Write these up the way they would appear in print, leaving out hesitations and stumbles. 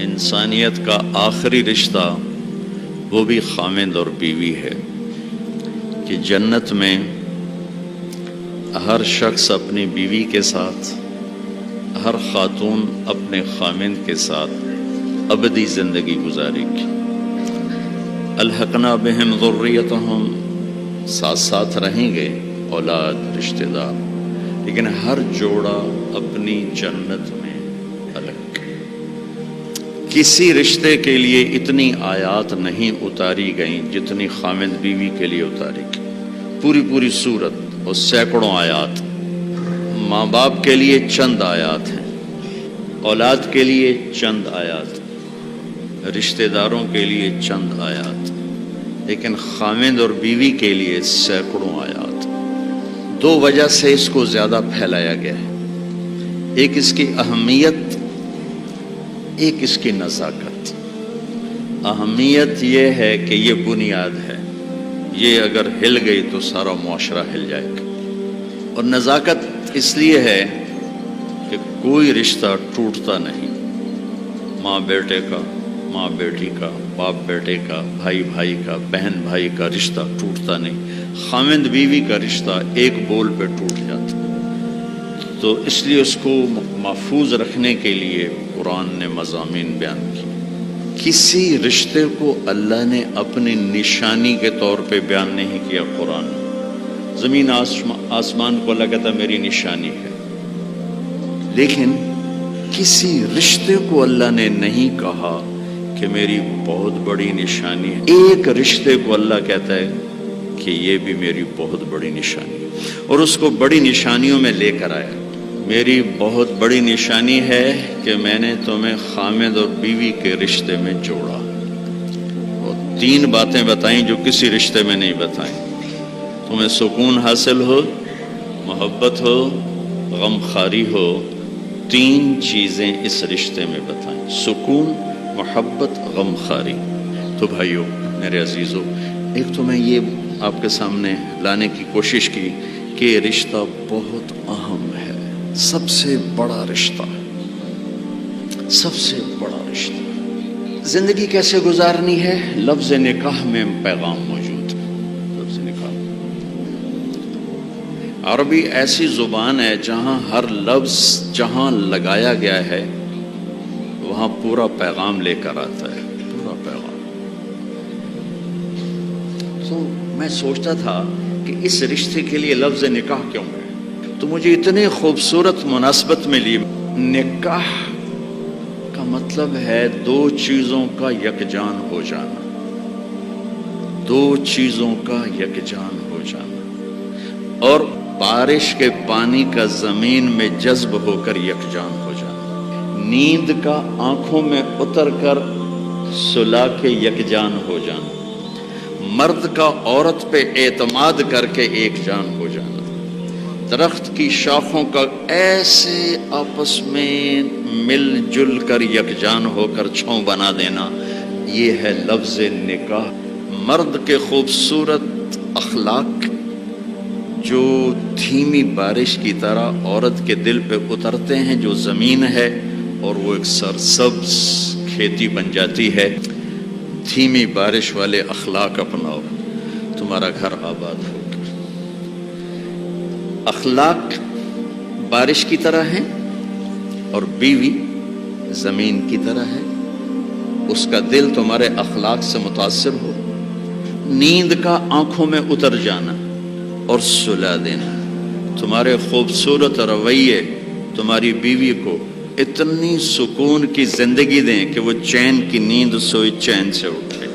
انسانیت کا آخری رشتہ وہ بھی خاوند اور بیوی ہے کہ جنت میں ہر شخص اپنی بیوی کے ساتھ، ہر خاتون اپنے خاوند کے ساتھ ابدی زندگی گزارے گی۔ الحقنا بہم ذریتہم، ساتھ ساتھ رہیں گے اولاد رشتہ دار، لیکن ہر جوڑا اپنی جنت میں الگ۔ کسی رشتے کے لیے اتنی آیات نہیں اتاری گئیں جتنی خاوند بیوی کے لیے اتاری گئی، پوری سورت اور سینکڑوں آیات۔ ماں باپ کے لیے چند آیات ہیں، اولاد کے لیے چند آیات، رشتہ داروں کے لیے چند آیات، لیکن خاوند اور بیوی کے لیے سینکڑوں آیات۔ دو وجہ سے اس کو زیادہ پھیلایا گیا ہے، ایک اس کی اہمیت، ایک اس کی نزاکت۔ اہمیت یہ ہے کہ یہ بنیاد ہے، یہ اگر ہل گئی تو سارا معاشرہ ہل جائے گا، اور نزاکت اس لیے ہے کہ کوئی رشتہ ٹوٹتا نہیں، ماں بیٹے کا، ماں بیٹی کا، باپ بیٹے کا، بھائی بھائی کا، بہن بھائی کا رشتہ ٹوٹتا نہیں، خاوند بیوی کا رشتہ ایک بول پہ ٹوٹ جاتا۔ تو اس لیے اس کو محفوظ رکھنے کے لیے قرآن نے مضامین بیان کیے۔ کسی رشتے کو اللہ نے اپنی نشانی کے طور پہ بیان نہیں کیا قرآن میں۔ زمین آسمان کو اللہ کہتا میری نشانی ہے، لیکن کسی رشتے کو اللہ نے نہیں کہا کہ میری بہت بڑی نشانی ہے۔ ایک رشتے کو اللہ کہتا ہے کہ یہ بھی میری بہت بڑی نشانی ہے، اور اس کو بڑی نشانیوں میں لے کر آیا۔ میری بہت بڑی نشانی ہے کہ میں نے تمہیں خاوند اور بیوی کے رشتے میں جوڑا، اور تین باتیں بتائیں جو کسی رشتے میں نہیں بتائیں۔ تمہیں سکون حاصل ہو، محبت ہو، غمخواری ہو، تین چیزیں اس رشتے میں بتائیں، سکون، محبت، غمخواری۔ تو بھائیو میرے عزیزو، ایک تو میں یہ آپ کے سامنے لانے کی کوشش کی کہ یہ رشتہ بہت اہم ہے، سب سے بڑا رشتہ، سب سے بڑا رشتہ۔ زندگی کیسے گزارنی ہے؟ لفظ نکاح میں پیغام موجود ہے۔ لفظ نکاح، عربی ایسی زبان ہے جہاں ہر لفظ جہاں لگایا گیا ہے وہاں پورا پیغام لے کر آتا ہے، پورا پیغام۔ تو میں سوچتا تھا کہ اس رشتے کے لیے لفظ نکاح کیوں ہے، تو مجھے اتنی خوبصورت مناسبت ملی۔ نکاح کا مطلب ہے دو چیزوں کا یکجان ہو جانا، دو چیزوں کا یکجان ہو جانا، اور بارش کے پانی کا زمین میں جذب ہو کر یکجان ہو جانا، نیند کا آنکھوں میں اتر کر سلا کے یکجان ہو جانا، مرد کا عورت پہ اعتماد کر کے ایک جان ہو جانا، درخت کی شاخوں کا ایسے آپس میں مل جل کر یکجان ہو کر چھاؤں بنا دینا، یہ ہے لفظ نکاح۔ مرد کے خوبصورت اخلاق جو دھیمی بارش کی طرح عورت کے دل پہ اترتے ہیں، جو زمین ہے اور وہ ایک سرسبز کھیتی بن جاتی ہے۔ دھیمی بارش والے اخلاق اپناؤ، تمہارا گھر آباد ہوگا۔ اخلاق بارش کی طرح ہیں اور بیوی زمین کی طرح ہے، اس کا دل تمہارے اخلاق سے متاثر ہو، نیند کا آنکھوں میں اتر جانا اور سلا دینا۔ تمہارے خوبصورت رویے تمہاری بیوی کو اتنی سکون کی زندگی دیں کہ وہ چین کی نیند سوئی چین سے اٹھے۔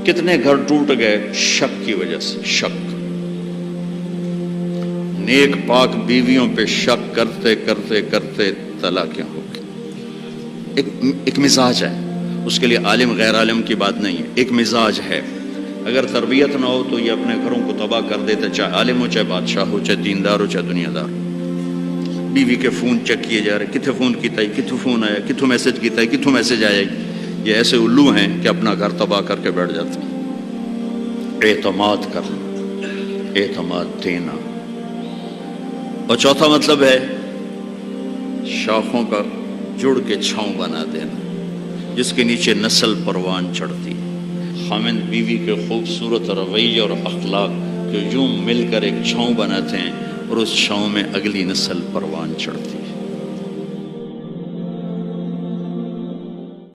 کتنے گھر ٹوٹ گئے شک کی وجہ سے، شک، نیک پاک بیویوں پہ شک کرتے کرتے کرتے طلاقیں ہو گئی۔ ایک مزاج ہے، اس کے لیے عالم غیر عالم کی بات نہیں ہے، ایک مزاج ہے۔ اگر تربیت نہ ہو تو یہ اپنے گھروں کو تباہ کر دیتا، چاہے عالم ہو، چاہے بادشاہ ہو، چاہے دیندار ہو، چاہے دنیا دار۔ بیوی کے فون چیک کیے جا رہے، کتنے فون کیتا ہے، کتوں فون آیا، کتوں میسج کیتا ہے، کتوں میسج آیا۔ یہ ایسے الو ہیں کہ اپنا گھر تباہ کر کے بیٹھ جاتے ہیں۔ اعتماد کرنا، اعتماد دینا۔ اور چوتھا مطلب ہے شاخوں کا جڑ کے چھاؤں بنا دینا، جس کے نیچے نسل پروان چڑھتی ہے۔ خاوند بیوی کے خوبصورت رویے اور اخلاق کہ یوں مل کر ایک چھاؤں بناتے ہیں اور اس چھاؤں میں اگلی نسل پروان چڑھتی ہے۔